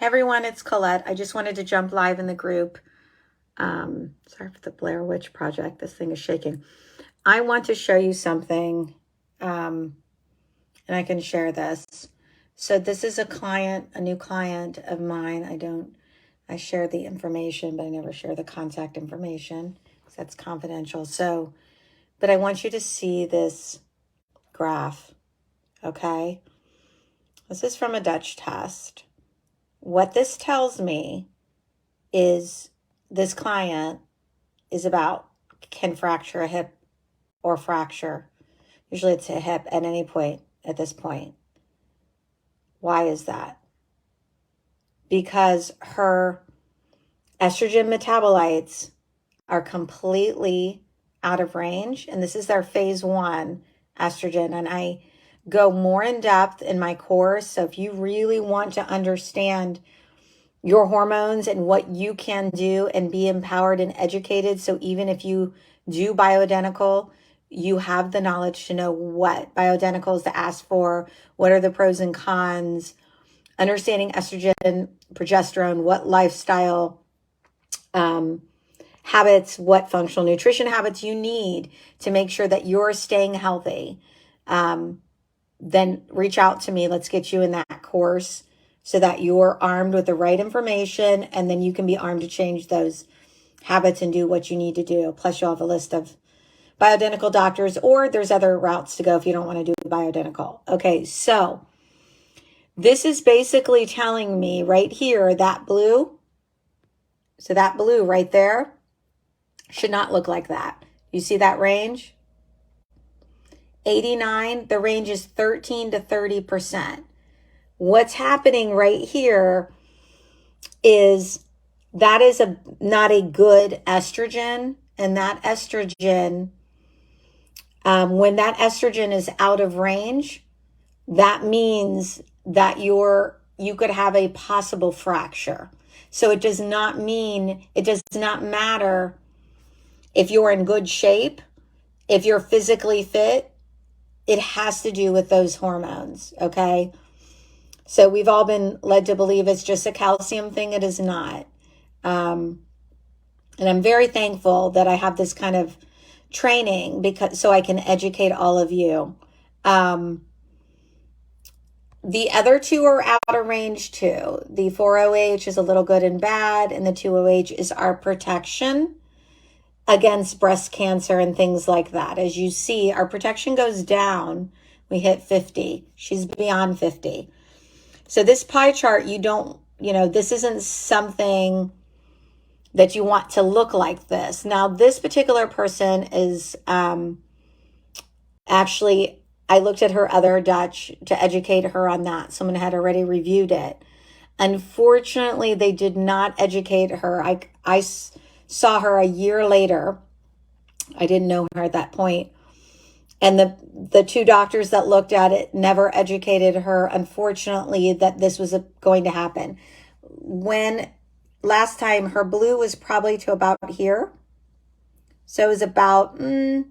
Hey everyone, it's Colette. I just wanted to jump live in the group. Sorry for the Blair Witch Project. This thing is shaking. I want to show you something, and I can share this. So this is a client, a new client of mine. I share the information, but I never share the contact information because that's confidential. But I want you to see this graph, okay? This is from a Dutch test. What this tells me is this client can fracture a hip or fracture. Usually it's a hip at any point at this point. Why is that? Because her estrogen metabolites are completely out of range. And this is their phase 1 estrogen. And I go more in depth in my course. So if you really want to understand your hormones and what you can do and be empowered and educated, so even if you do bioidentical, you have the knowledge to know what bioidenticals to ask for, what are the pros and cons, understanding estrogen, progesterone, what lifestyle habits, what functional nutrition habits you need to make sure that you're staying healthy, then reach out to me. Let's get you in that course so that you're armed with the right information, and then you can be armed to change those habits and do what you need to do. Plus, you'll have a list of bioidentical doctors, or there's other routes to go if you don't want to do bioidentical. Okay, so this is basically telling me right here, that blue, so that blue right there should not look like that. You see that range? 89, the range is 13 to 30%. What's happening right here is that is not a good estrogen, and that estrogen, when that estrogen is out of range, that means that you could have a possible fracture. So it does not matter if you're in good shape, if you're physically fit. It has to do with those hormones, okay? So we've all been led to believe it's just a calcium thing. It is not. And I'm very thankful that I have this kind of training so I can educate all of you. The other two are out of range too. The 4OH is a little good and bad, and the 2OH is our protection against breast cancer and things like that. As you see, our protection goes down. We hit 50. She's beyond 50. So this pie chart, this isn't something that you want to look like this. Now, this particular person is actually, I looked at her other Dutch to educate her on that. Someone had already reviewed it. Unfortunately, they did not educate her. I saw her a year later. I didn't know her at that point. And the two doctors that looked at it never educated her, unfortunately, that this was going to happen. When last time, her blue was probably to about here. So it was about, it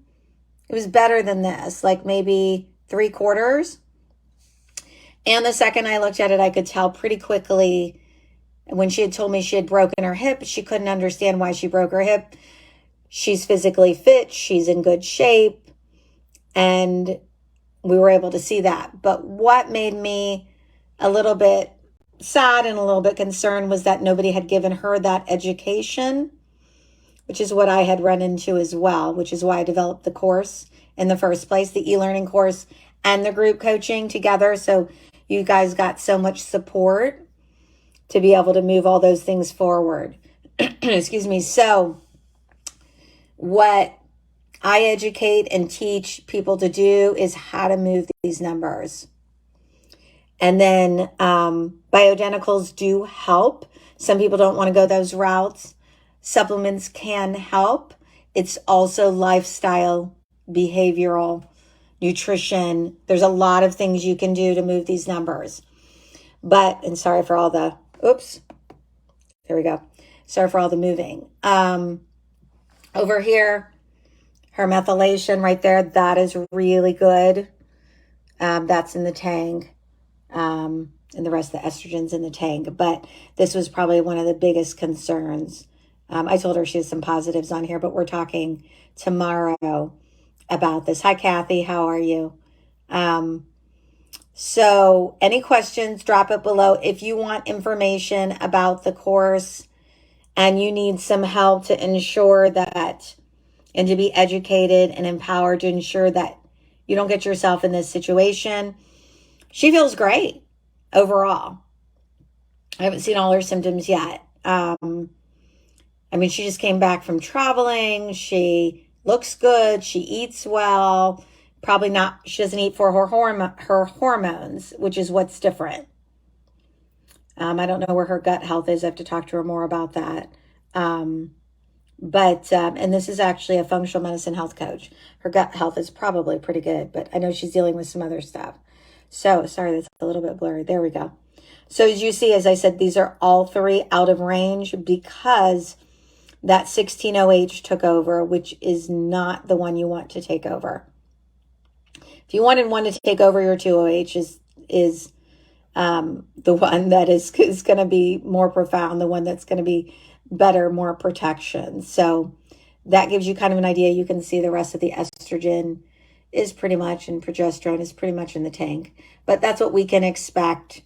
was better than this, like maybe 3/4. And the second I looked at it, I could tell pretty quickly. When she had told me she had broken her hip, she couldn't understand why she broke her hip. She's physically fit. She's in good shape. And we were able to see that. But what made me a little bit sad and a little bit concerned was that nobody had given her that education, which is what I had run into as well, which is why I developed the course in the first place, the e-learning course and the group coaching together. So you guys got so much support to be able to move all those things forward. Excuse me. So what I educate and teach people to do is how to move these numbers. And then bioidenticals do help. Some people don't want to go those routes. Supplements can help. It's also lifestyle, behavioral, nutrition. There's a lot of things you can do to move these numbers. And sorry for all the, there we go. Sorry for all the moving. Over here, her methylation right there, that is really good. That's in the tank. and the rest of the estrogen's in the tank. But this was probably one of the biggest concerns. I told her she has some positives on here, but we're talking tomorrow about this. Hi, Kathy. How are you? So any questions, drop it below. If you want information about the course and you need some help to ensure that, and to be educated and empowered to ensure that you don't get yourself in this situation, she feels great overall. I haven't seen all her symptoms yet. I mean, she just came back from traveling. She looks good. She eats well. Probably not, she doesn't eat for her hormones, which is what's different. I don't know where her gut health is. I have to talk to her more about that. And this is actually a functional medicine health coach. Her gut health is probably pretty good, but I know she's dealing with some other stuff. So, sorry, that's a little bit blurry. There we go. So as you see, as I said, these are all three out of range because that 16OH took over, which is not the one you want to take over. If you wanted one to take over, your 2OH is the one that is going to be more profound, the one that's going to be better, more protection. So that gives you kind of an idea. You can see the rest of the estrogen is pretty much, and progesterone is pretty much in the tank. But that's what we can expect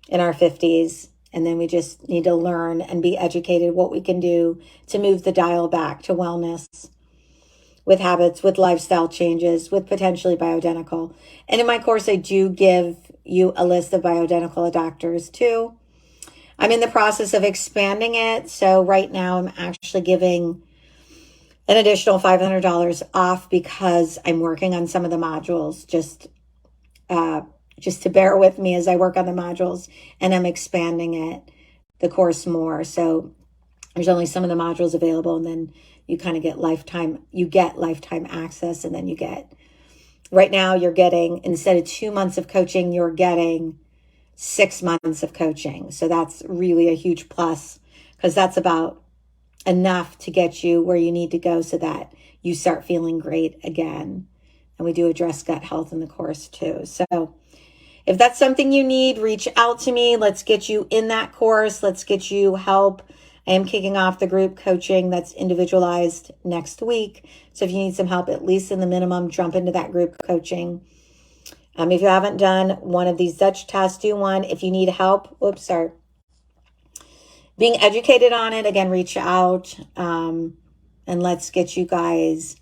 in our 50s. And then we just need to learn and be educated what we can do to move the dial back to wellness with habits, with lifestyle changes, with potentially bioidentical. And in my course, I do give you a list of bioidentical doctors too. I'm in the process of expanding it. So right now I'm actually giving an additional $500 off because I'm working on some of the modules, just to bear with me as I work on the modules, and I'm expanding the course more. So there's only some of the modules available, and then you kind of get lifetime access. And then right now you're getting, instead of 2 months of coaching, you're getting 6 months of coaching. So that's really a huge plus, because that's about enough to get you where you need to go so that you start feeling great again. And we do address gut health in the course too. So if that's something you need, reach out to me. Let's get you in that course. Let's get you help. I am kicking off the group coaching that's individualized next week. So if you need some help, at least in the minimum, jump into that group coaching. If you haven't done one of these Dutch tests, do one. If you need help, being educated on it, again, reach out, and let's get you guys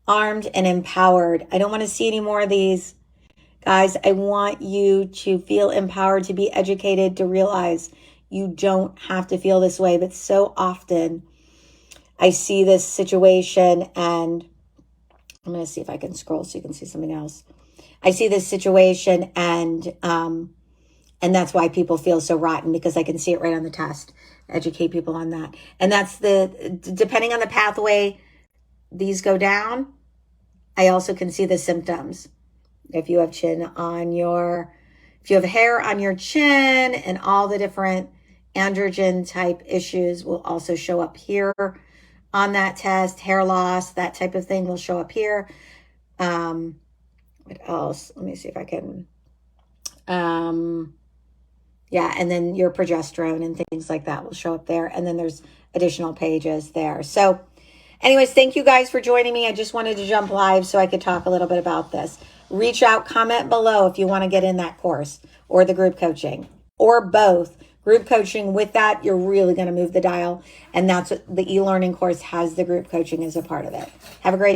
armed and empowered. I don't want to see any more of these. Guys, I want you to feel empowered, to be educated, to realize you don't have to feel this way. But so often I see this situation, and I'm going to see if I can scroll so you can see something else. I see this situation, and that's why people feel so rotten, because I can see it right on the test. Educate people on that. And that's depending on the pathway these go down, I also can see the symptoms. If you have if you have hair on your chin, and all the different androgen type issues will also show up here on that test. Hair loss, that type of thing will show up here. What else? Let me see if I can. And then your progesterone and things like that will show up there. And then there's additional pages there. So anyways, thank you guys for joining me. I just wanted to jump live so I could talk a little bit about this. Reach out, comment below if you want to get in that course or the group coaching, or both. Group coaching, with that, you're really going to move the dial. And that's what the e-learning course has, the group coaching as a part of it. Have a great